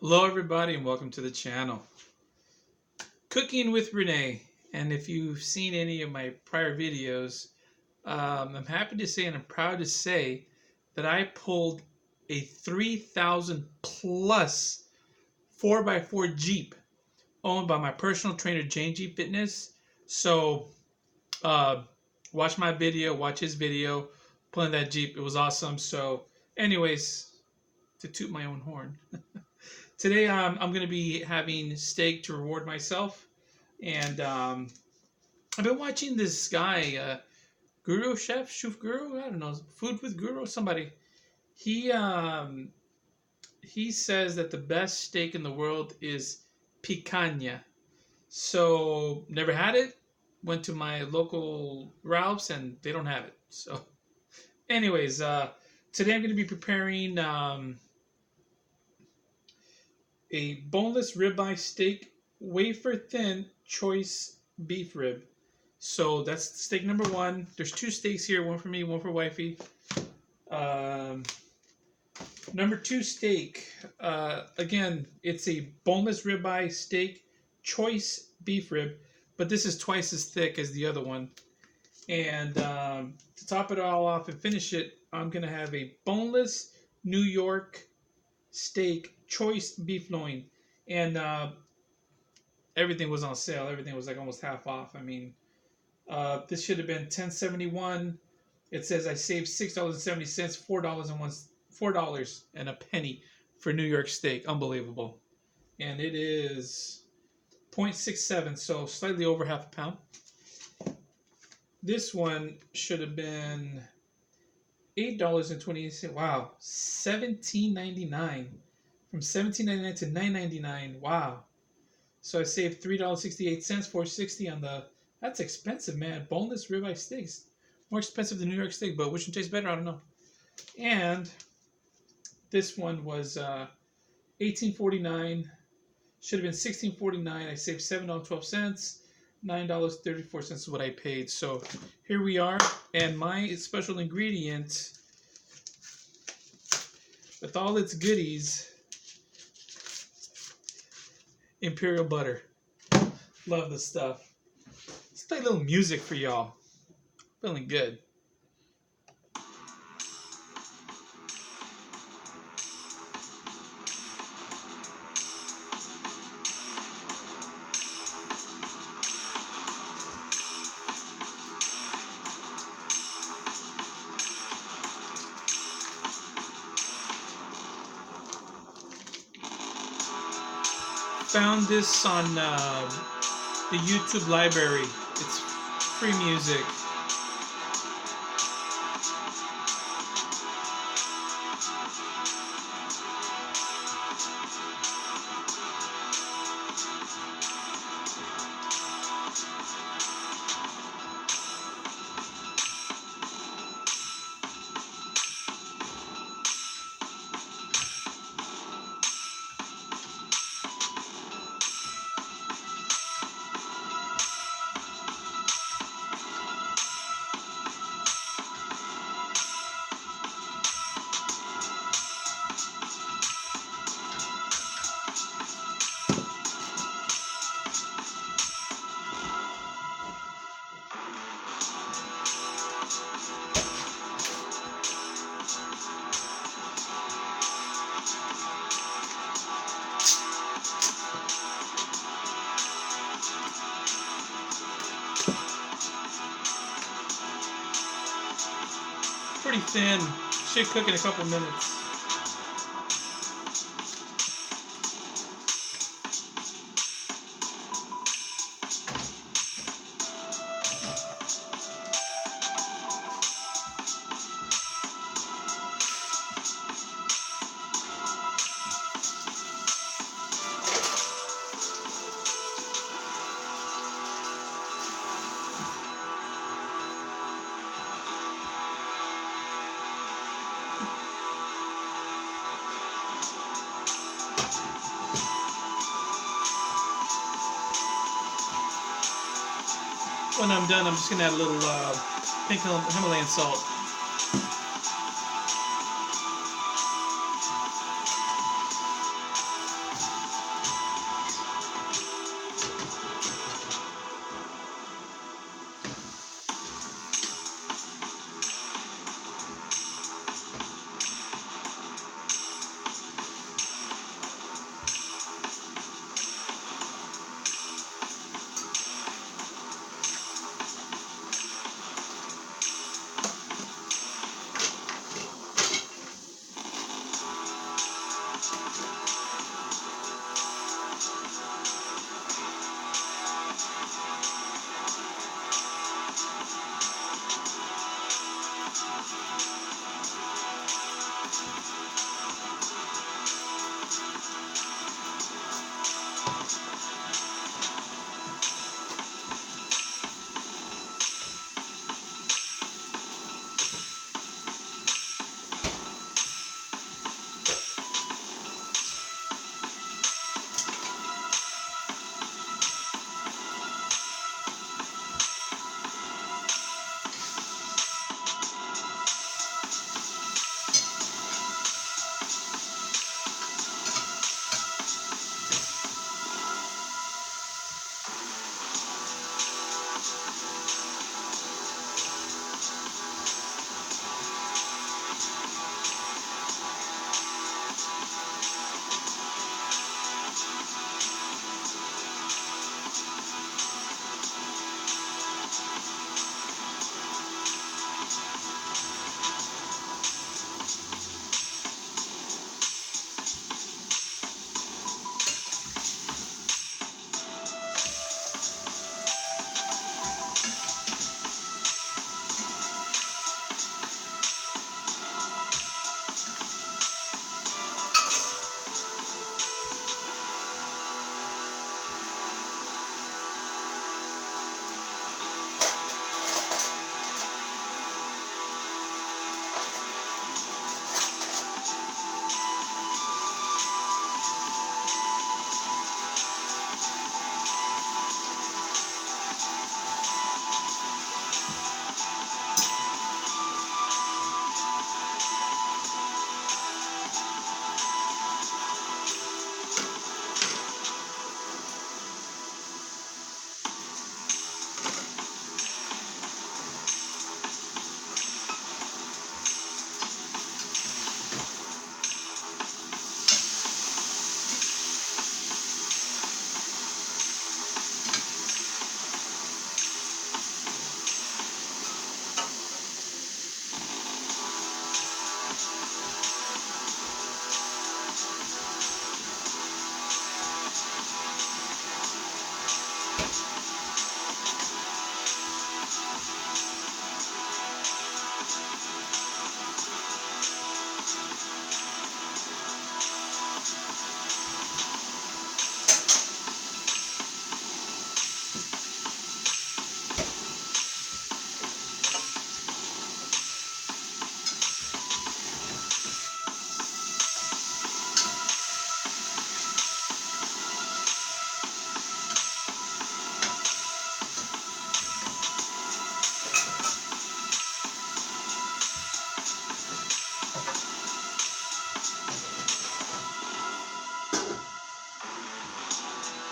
Hello everybody and welcome to the channel. Cooking with Rene. And if you've seen any of my prior videos, I'm happy to say and I'm proud to say that I pulled a 3,000 plus 4x4 Jeep owned by my personal trainer Jane G Fitness. So uh, watch my video, watch his video, pulling that Jeep. It was awesome. So anyways, to toot my own horn. Today I'm going to be having steak to reward myself, and I've been watching this guy, Guru Chef, Shuf Guru, I don't know, Food with Guru, somebody. He um, he says that the best steak in the world is picanha. So never had it. Went to my local Ralph's and they don't have it. So, anyways, today I'm going to be preparing a boneless ribeye steak, wafer thin choice beef rib. So that's steak number one. There's two steaks here, one for me, one for wifey. Um, Number two steak. Again, it's a boneless ribeye steak, choice beef rib, but this is twice as thick as the other one. And to top it all off and finish it, I'm gonna have a boneless New York steak, choice beef loin, and everything was on sale. Everything was like almost half off. I mean, this should have been $10.71. It says I saved $6.70, $4 and a penny for New York steak. Unbelievable. And it is 0.67, so slightly over half a pound. This one should have been $8.28. Wow, $17.99. From $17.99 to $9.99. Wow. So I saved $3.68, $4.60 on the. That's expensive, man. Boneless ribeye steaks, more expensive than New York steak, but which one tastes better? I don't know. And this one was $18.49. Should have been $16.49. I saved $7.12. $9.34 is what I paid. So here we are, and my special ingredient with all its goodies. Imperial butter. Love the stuff. Let's play a little music for y'all. Feeling good. Found this on the YouTube library. It's free music. Pretty thin. Should cook in a couple minutes. When I'm done, I'm just going to add a little pink Himalayan salt.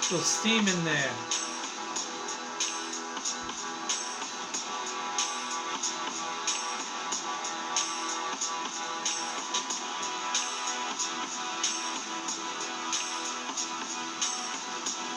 A little steam in there.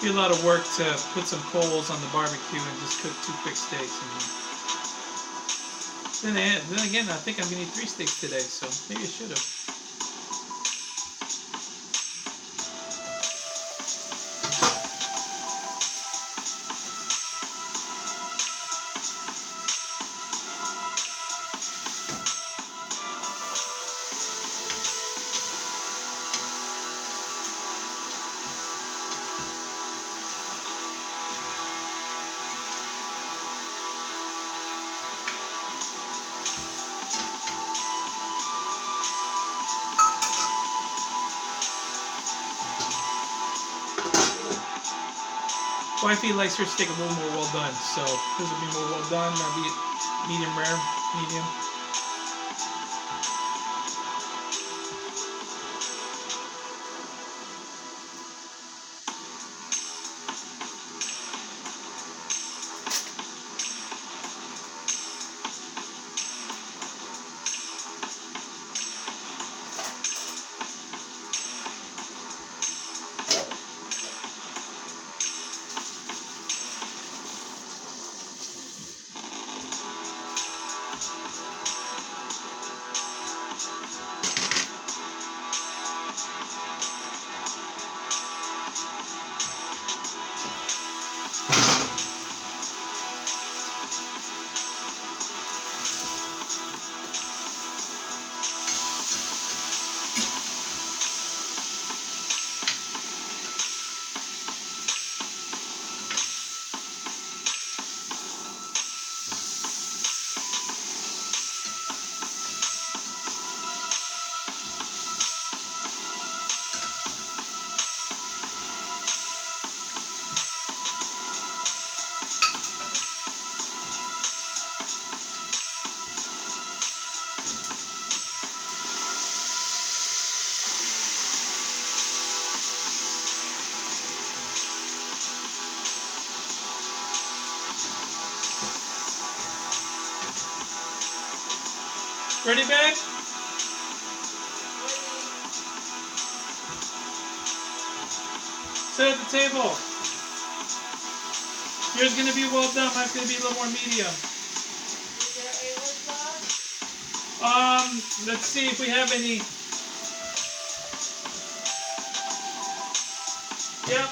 Be a lot of work to put some coals on the barbecue and just cook 2 quick steaks. And then again, I think I'm gonna eat 3 steaks today, so maybe I should have. Wifey likes her steak a little more well done, so this will be more well done. That'll be medium rare, medium. Ready, babe? Sit at the table. Yours gonna be well done. Mine's gonna be a little more medium. Is there a wood sauce? Let's see if we have any. Yep.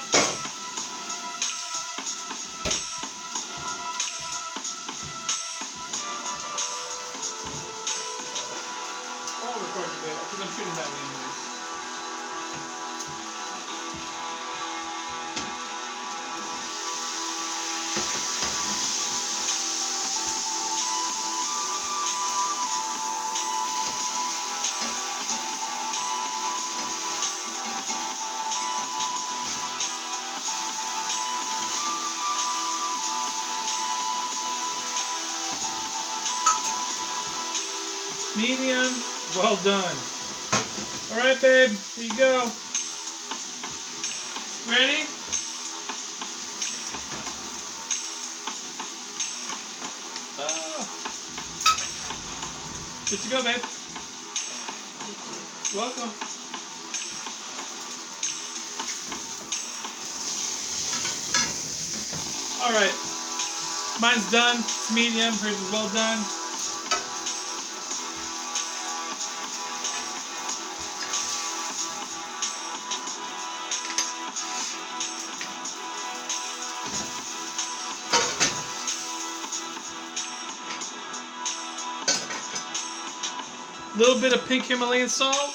I'll record a bit because I'm shooting that way anyways. Medium, well done. All right, babe, here you go. Ready? Good to go, babe. Welcome. All right, mine's done. It's medium. Hers is well done. A little bit of pink Himalayan salt.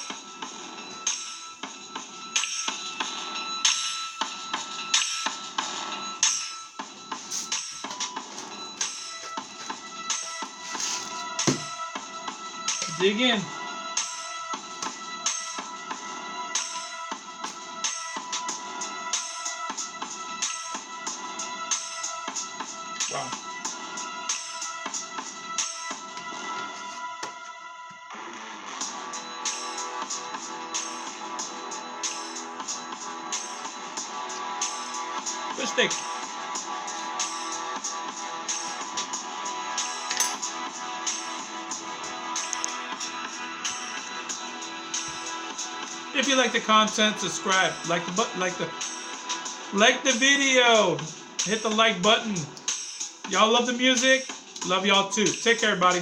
Dig in. Wow. Good steak. If you like the content, subscribe. Like the video. Hit the like button. Y'all love the music. Love y'all too. Take care, everybody.